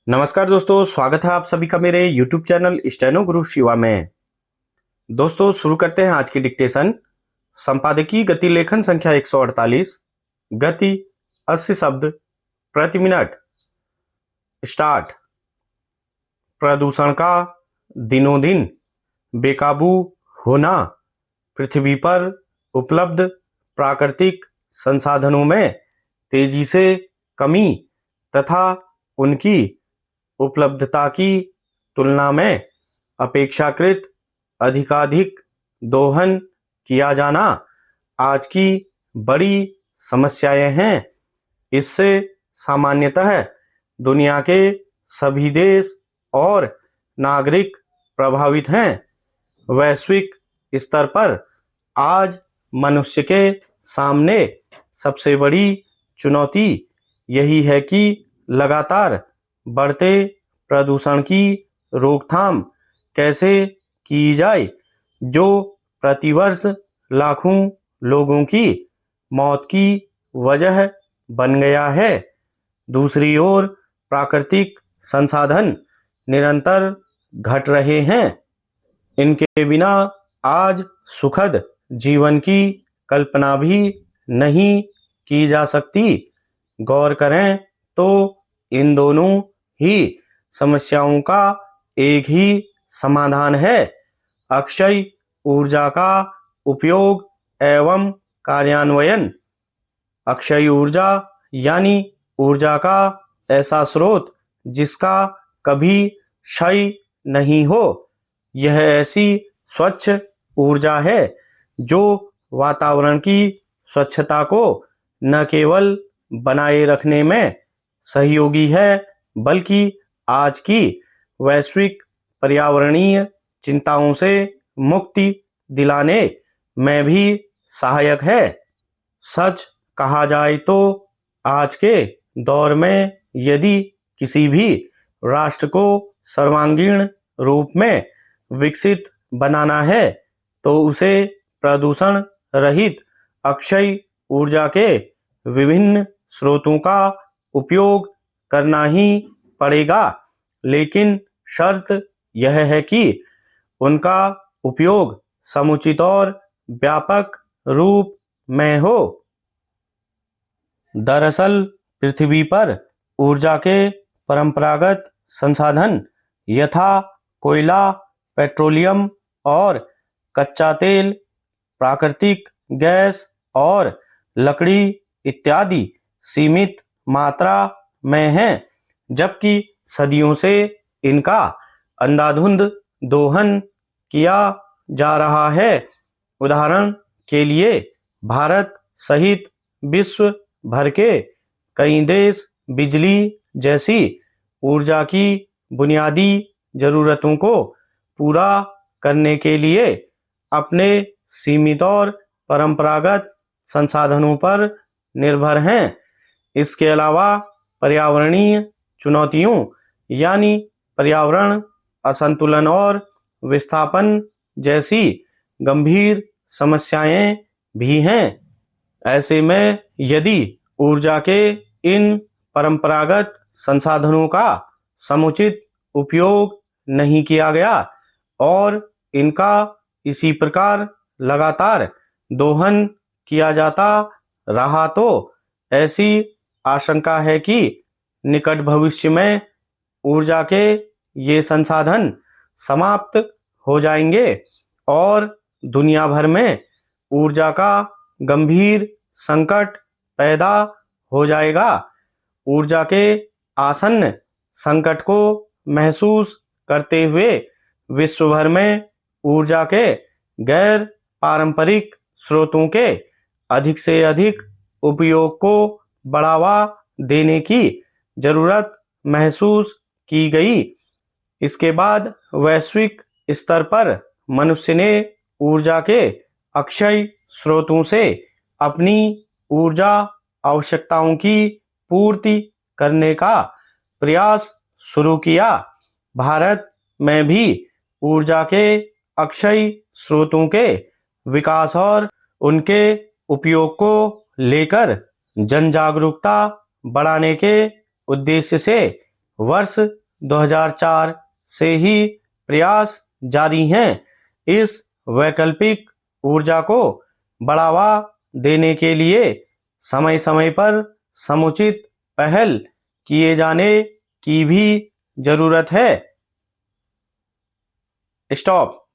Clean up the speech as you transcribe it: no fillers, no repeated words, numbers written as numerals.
नमस्कार दोस्तों, स्वागत है आप सभी का मेरे YouTube चैनल स्टेनो गुरु शिवा में। दोस्तों शुरू करते हैं आज की डिक्टेशन। संपादकीय गति लेखन संख्या 148, गति 80 शब्द प्रति मिनट। स्टार्ट। प्रदूषण का दिनों दिन बेकाबू होना पृथ्वी पर उपलब्ध प्राकृतिक संसाधनों में तेजी से कमी तथा उनकी उपलब्धता की तुलना में अपेक्षाकृत अधिकाधिक दोहन किया जाना आज की बड़ी समस्याएं हैं। इससे सामान्यतः दुनिया के सभी देश और नागरिक प्रभावित हैं। वैश्विक स्तर पर आज मनुष्य के सामने सबसे बड़ी चुनौती यही है कि लगातार बढ़ते प्रदूषण की रोकथाम कैसे की जाए, जो प्रतिवर्ष लाखों लोगों की मौत की वजह बन गया है। दूसरी ओर प्राकृतिक संसाधन निरंतर घट रहे हैं। इनके बिना आज सुखद जीवन की कल्पना भी नहीं की जा सकती। गौर करें तो इन दोनों ही समस्याओं का एक ही समाधान है: अक्षय ऊर्जा का उपयोग एवं कार्यान्वयन। अक्षय ऊर्जा यानी ऊर्जा का ऐसा स्रोत जिसका कभी क्षय नहीं हो। यह ऐसी स्वच्छ ऊर्जा है जो वातावरण की स्वच्छता को न केवल बनाए रखने में सहयोगी है, बल्कि आज की वैश्विक पर्यावरणीय चिंताओं से मुक्ति दिलाने में भी सहायक है। सच कहा जाए तो आज के दौर में यदि किसी भी राष्ट्र को सर्वांगीण रूप में विकसित बनाना है तो उसे प्रदूषण रहित अक्षय ऊर्जा के विभिन्न स्रोतों का उपयोग करना ही पड़ेगा। लेकिन शर्त यह है कि उनका उपयोग समुचित और व्यापक रूप में हो। दरअसल पृथ्वी पर ऊर्जा के परंपरागत संसाधन यथा कोयला, पेट्रोलियम और कच्चा तेल, प्राकृतिक गैस और लकड़ी इत्यादि सीमित मात्रा में हैं, जबकि सदियों से इनका अंधाधुंध दोहन किया जा रहा है। उदाहरण के लिए भारत सहित विश्व भर के कई देश बिजली जैसी ऊर्जा की बुनियादी जरूरतों को पूरा करने के लिए अपने सीमित और परंपरागत संसाधनों पर निर्भर हैं। इसके अलावा पर्यावरणीय चुनौतियों यानी पर्यावरण असंतुलन और विस्थापन जैसी गंभीर समस्याएं भी हैं। ऐसे में यदि ऊर्जा के इन परंपरागत संसाधनों का समुचित उपयोग नहीं किया गया और इनका इसी प्रकार लगातार दोहन किया जाता रहा तो ऐसी आशंका है कि निकट भविष्य में ऊर्जा के ये संसाधन समाप्त हो जाएंगे और दुनिया भर में ऊर्जा का गंभीर संकट पैदा हो जाएगा। ऊर्जा के आसन्न संकट को महसूस करते हुए विश्व भर में ऊर्जा के गैर पारंपरिक स्रोतों के अधिक से अधिक उपयोग को बढ़ावा देने की जरूरत महसूस की गई। इसके बाद वैश्विक स्तर पर मनुष्य ने ऊर्जा के अक्षय स्रोतों से अपनी ऊर्जा आवश्यकताओं की पूर्ति करने का प्रयास शुरू किया। भारत में भी ऊर्जा के अक्षय स्रोतों के विकास और उनके उपयोग को लेकर जन जागरूकता बढ़ाने के उद्देश्य से वर्ष 2004 से ही प्रयास जारी हैं। इस वैकल्पिक ऊर्जा को बढ़ावा देने के लिए समय समय पर समुचित पहल किए जाने की भी जरूरत है। स्टॉप।